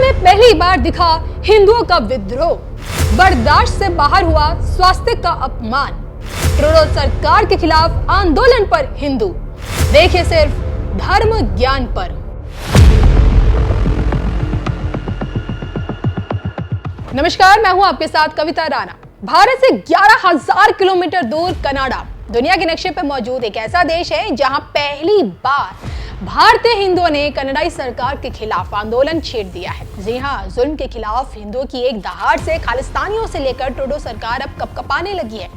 में पहली बार दिखा हिंदुओं का विद्रोह, बर्दाश्त से बाहर हुआ स्वास्थ्य का अपमान, ट्रूडो सरकार के खिलाफ आंदोलन पर हिंदू, देखिए सिर्फ धर्म ज्ञान पर। नमस्कार, मैं हूं आपके साथ कविता राणा। भारत से 11,000 किलोमीटर दूर कनाडा दुनिया के नक्शे पर मौजूद एक ऐसा देश है जहां पहली बार भारतीय हिंदुओं ने कनाडाई सरकार के खिलाफ आंदोलन छेड़ दिया है। जी हाँ, जुल्म के खिलाफ हिंदुओं की एक दहाड़ से खालिस्तानियों से लेकर ट्रूडो सरकार अब कपकपाने लगी है,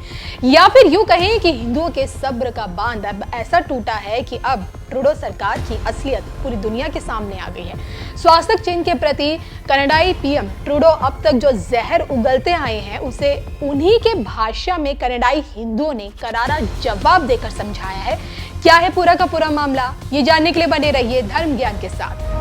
या फिर यूं कहें कि हिंदुओं के सब्र का बांध अब ऐसा टूटा है कि अब ट्रूडो सरकार की असलियत पूरी दुनिया के सामने आ गई है। स्वास्थ्य चिन्ह के प्रति कनाडाई पीएम ट्रूडो अब तक जो जहर उगलते आए हैं, उसे उन्हीं के भाषा में कनाडाई हिंदुओं ने करारा जवाब देकर समझाया है। क्या है पूरा का पूरा मामला, ये जानने के लिए बने रहिए धर्म ज्ञान के साथ।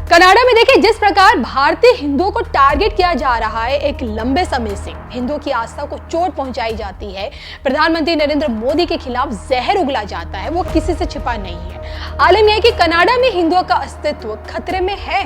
कनाडा में देखिए, जिस प्रकार भारतीय हिंदुओं को टारगेट किया जा रहा है, एक लंबे समय से हिंदुओं की आस्था को चोट पहुंचाई जाती है, प्रधानमंत्री नरेंद्र मोदी के खिलाफ जहर उगला जाता है, वो किसी से छिपा नहीं है। आलम यह है कि कनाडा में हिंदुओं का अस्तित्व खतरे में है।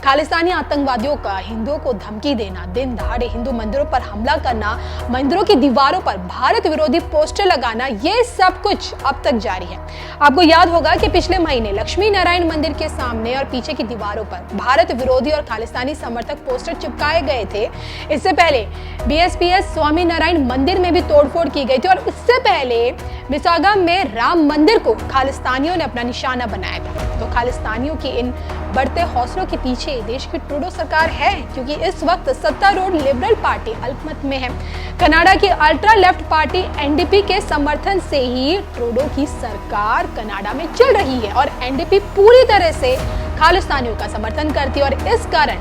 खालिस्तानी आतंकवादियों का हिंदुओं को धमकी देना, दिन दहाड़े हिंदू मंदिरों पर हमला करना, मंदिरों की दीवारों पर भारत विरोधी पोस्टर लगाना, ये सब कुछ अब तक जारी है। आपको याद होगा कि पिछले महीने लक्ष्मी नारायण मंदिर के सामने और पीछे की दीवारों पर भारत विरोधी और खालिस्तानी समर्थक पोस्टर चिपकाए गए थे। इससे पहले बीएसपीएस स्वामी नारायण मंदिर में भी तोड़फोड़ की गई थी और उससे पहले मिसागा में राम मंदिर को खालिस्तानियों ने अपना निशाना बनाया था। तो खालिस्तानियों की इन बढ़ते हौसलों के पीछे देश की ट्रूडो सरकार है, क्योंकि इस वक्त सत्तारूढ़ लिबरल पार्टी अल्पमत में है। कनाडा की अल्ट्रा लेफ्ट पार्टी एनडीपी के समर्थन से ही ट्रूडो की सरकार कनाडा में चल रही है और एनडीपी पूरी तरह से खालिस्तानियों का समर्थन करती है और इस कारण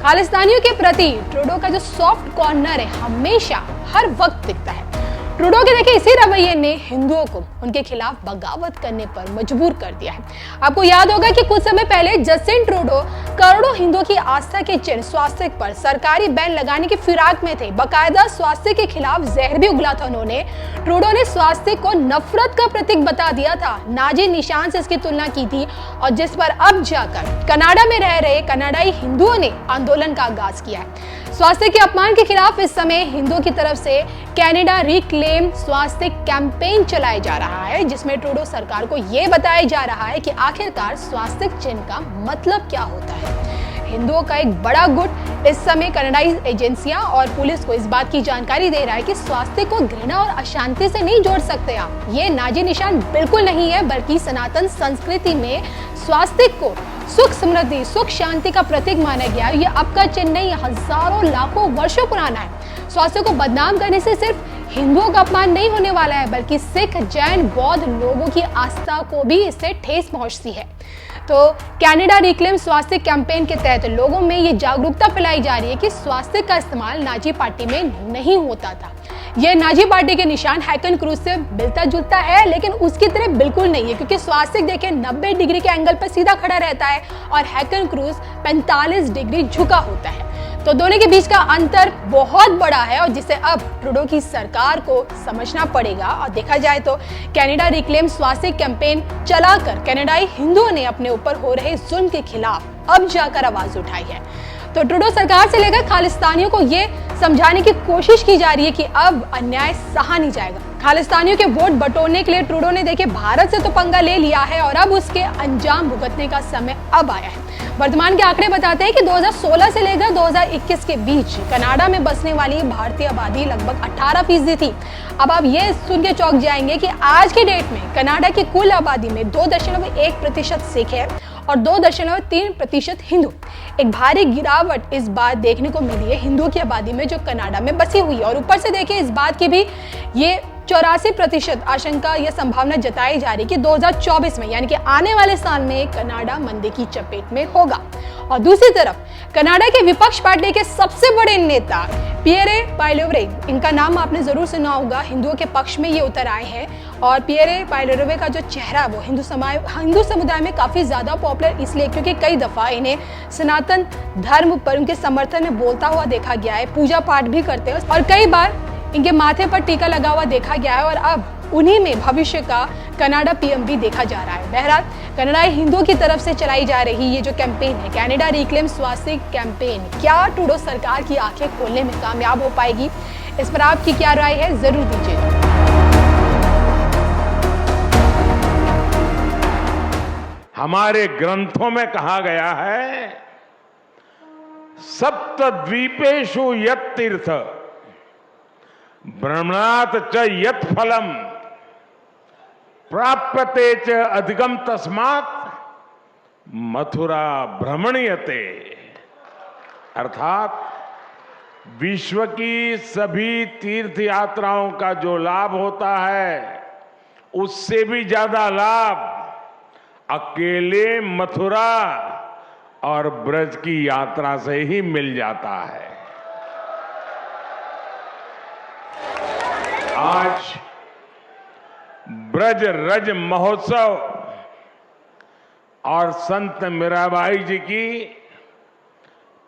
खालिस्तानियों के प्रति ट्रूडो का जो सॉफ्ट कॉर्नर है हमेशा हर वक्त दिखता है। ट्रूडो के देखिए इसी रवैये ने हिंदुओं को उनके खिलाफ बगावत करने पर मजबूर कर दिया है। आपको याद होगा कि कुछ समय पहले जस्टिन ट्रूडो करोड़ों हिंदुओं की आस्था के चिन्ह स्वास्तिक पर सरकारी बैन लगाने की फिराक में थे। बकायदा स्वास्तिक के खिलाफ जहर भी उगला था उन्होंने। ट्रूडो ने स्वास्तिक को नफरत का प्रतीक बता दिया था, नाजी निशान से इसकी तुलना की थी और जिस पर अब जाकर कनाडा में रह रहे कनाडाई हिंदुओं ने आंदोलन का आगाज किया है। स्वास्थ्य के अपमान के खिलाफ इस समय हिंदुओं की तरफ से कनाडा रिक्लेम स्वास्थ्य कैंपेन चलाया जा रहा है, जिसमें ट्रूडो सरकार को यह बताया जा रहा है कि आखिरकार स्वास्थ्य चिन्ह का मतलब क्या होता है। हिंदुओं का एक बड़ा गुट इस समय कनाडाई एजेंसियां और पुलिस को इस बात की जानकारी दे रहा है कि स्वास्थ्य को घृणा और अशांति से नहीं जोड़ सकते आप। ये नाजी निशान बिल्कुल नहीं है, बल्कि सनातन संस्कृति में स्वास्थ्य को सुख समृद्धि सुख शांति का प्रतीक माना गया है। ये अब का चिन्ह नहीं, हजारों लाखों वर्षों पुराना है। स्वास्थ्य को बदनाम करने से सिर्फ हिंदुओं का अपमान नहीं होने वाला है, बल्कि सिख, जैन, बौद्ध लोगों की आस्था को भी इससे ठेस पहुंचती है। तो कनाडा रिक्लेम स्वास्थ्य कैंपेन के तहत लोगों में ये जागरूकता फैलाई जा रही है कि स्वास्थ्य का इस्तेमाल नाजी पार्टी में नहीं होता था। यह नाजी पार्टी के निशान हैकन क्रूज से मिलता जुलता है, लेकिन उसकी तरह बिल्कुल नहीं है, क्योंकि स्वास्थ्य देखिए 90 डिग्री के एंगल पर सीधा खड़ा रहता है और हैकन क्रूज 45 डिग्री झुका होता है। तो दोनों के बीच का अंतर बहुत बड़ा है और जिसे अब ट्रूडो की सरकार को समझना पड़ेगा। और देखा जाए तो कनाडा रिक्लेम स्वास्थ्य कैंपेन चलाकर कनाडाई हिंदुओं ने अपने ऊपर हो रहे जुल्म के खिलाफ अब जाकर आवाज उठाई है। तो ट्रूडो सरकार से लेकर खालिस्तानियों को ये समझाने की कोशिश की जा रही है कि अब अन्याय सहा नहीं जाएगा। खालिस्तानियों के वोट बटोरने के लिए ट्रूडो ने देखिए भारत से तो पंगा ले लिया है और अब उसके अंजाम भुगतने का समय अब आया है। वर्तमान के आंकड़े बताते हैं कि 2016 से लेकर 2021 के बीच कनाडा में बसने वाली भारतीय आबादी लगभग 18% थी। अब आप ये सुन के चौंक जाएंगे कि आज की डेट में कनाडा की कुल आबादी में 2.1% सिख है और 2.3% हिंदू। एक भारी गिरावट इस बार देखने को मिली है हिंदुओं की आबादी में जो कनाडा में बसी हुई है। और ऊपर से देखिए इस बात की भी ये 84% आशंका या संभावना जताई जा रही है कि 2024 में यानी कि आने वाले साल में कनाडा मंदी की चपेट में होगा। और दूसरी तरफ कनाडा के विपक्ष पार्टी के सबसे बड़े नेता पियरे पायलोवेरे, इनका नाम आपने जरूर सुना होगा, हिंदुओं के पक्ष में ये उतर आए हैं। और पियरे पायलोवेरे का जो चेहरा है वो हिंदू समुदाय में काफी ज्यादा पॉपुलर इसलिए क्योंकि कई दफा इन्हें सनातन धर्म पर उनके समर्थन में बोलता हुआ देखा गया है, पूजा पाठ भी करते हैं और कई बार इनके माथे पर टीका लगा हुआ देखा गया है। और अब उन्हीं में भविष्य का कनाडा पीएम भी देखा जा रहा है। बहरहाल कनाडाई हिंदुओं की तरफ से चलाई जा रही ये जो कैंपेन है, कनाडा रिक्लेम स्वास्थ्य कैंपेन, क्या ट्रूडो सरकार की आंखें खोलने में कामयाब हो पाएगी? इस पर आपकी क्या राय है, जरूर दीजिए। हमारे ग्रंथों में कहा गया है, सप्तद्वीपेषु यत् तीर्थ भ्रमणात् च यत् फलम प्राप्यते च अधिकम तस्मात् मथुरा भ्रमणीयते। अर्थात विश्व की सभी तीर्थ यात्राओं का जो लाभ होता है, उससे भी ज्यादा लाभ अकेले मथुरा और ब्रज की यात्रा से ही मिल जाता है। आज ब्रज रज महोत्सव और संत मीराबाई जी की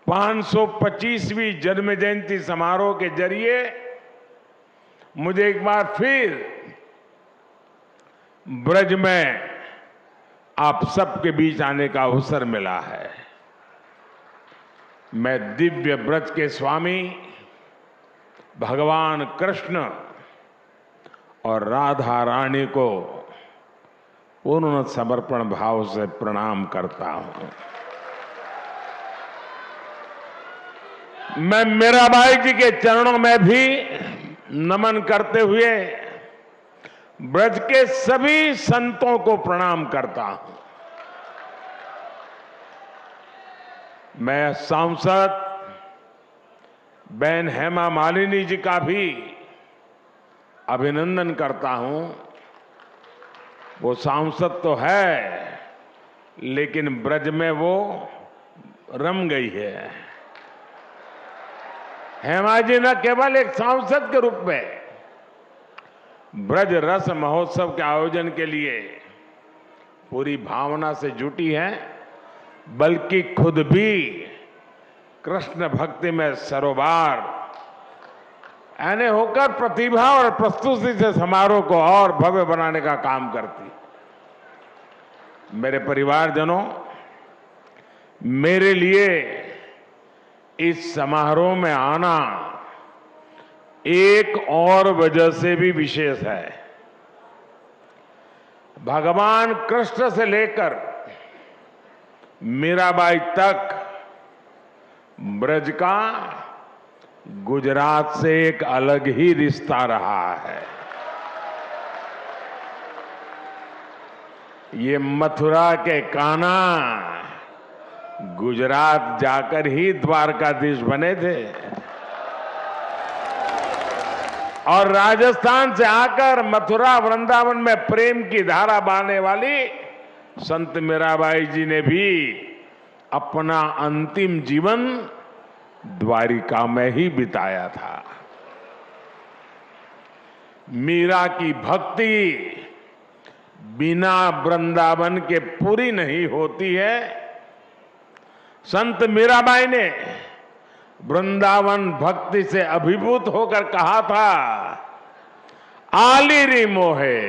525वीं जन्म जयंती समारोह के जरिए मुझे एक बार फिर ब्रज में आप सबके बीच आने का अवसर मिला है। मैं दिव्य ब्रज के स्वामी भगवान कृष्ण और राधा रानी को पूर्ण समर्पण भाव से प्रणाम करता हूं। मैं मीराबाई जी के चरणों में भी नमन करते हुए ब्रज के सभी संतों को प्रणाम करता हूं। मैं सांसद बहन हेमा मालिनी जी का भी अभिनंदन करता हूं। वो सांसद तो है, लेकिन ब्रज में वो रम गई है। हेमा जी न केवल एक सांसद के रूप में ब्रज रस महोत्सव के आयोजन के लिए पूरी भावना से जुटी है, बल्कि खुद भी कृष्ण भक्ति में सरोबार यानी होकर प्रतिभा और प्रस्तुति से समारोह को और भव्य बनाने का काम करती। मेरे परिवारजनों, मेरे लिए इस समारोह में आना एक और वजह से भी विशेष है। भगवान कृष्ण से लेकर मीराबाई तक ब्रज का गुजरात से एक अलग ही रिश्ता रहा है। ये मथुरा के कान्हा गुजरात जाकर ही द्वारकाधीश बने थे और राजस्थान से आकर मथुरा वृंदावन में प्रेम की धारा बहने वाली संत मीराबाई जी ने भी अपना अंतिम जीवन द्वारिका में ही बिताया था। मीरा की भक्ति बिना वृंदावन के पूरी नहीं होती है। संत मीराबाई ने वृंदावन भक्ति से अभिभूत होकर कहा था, आली री मोहे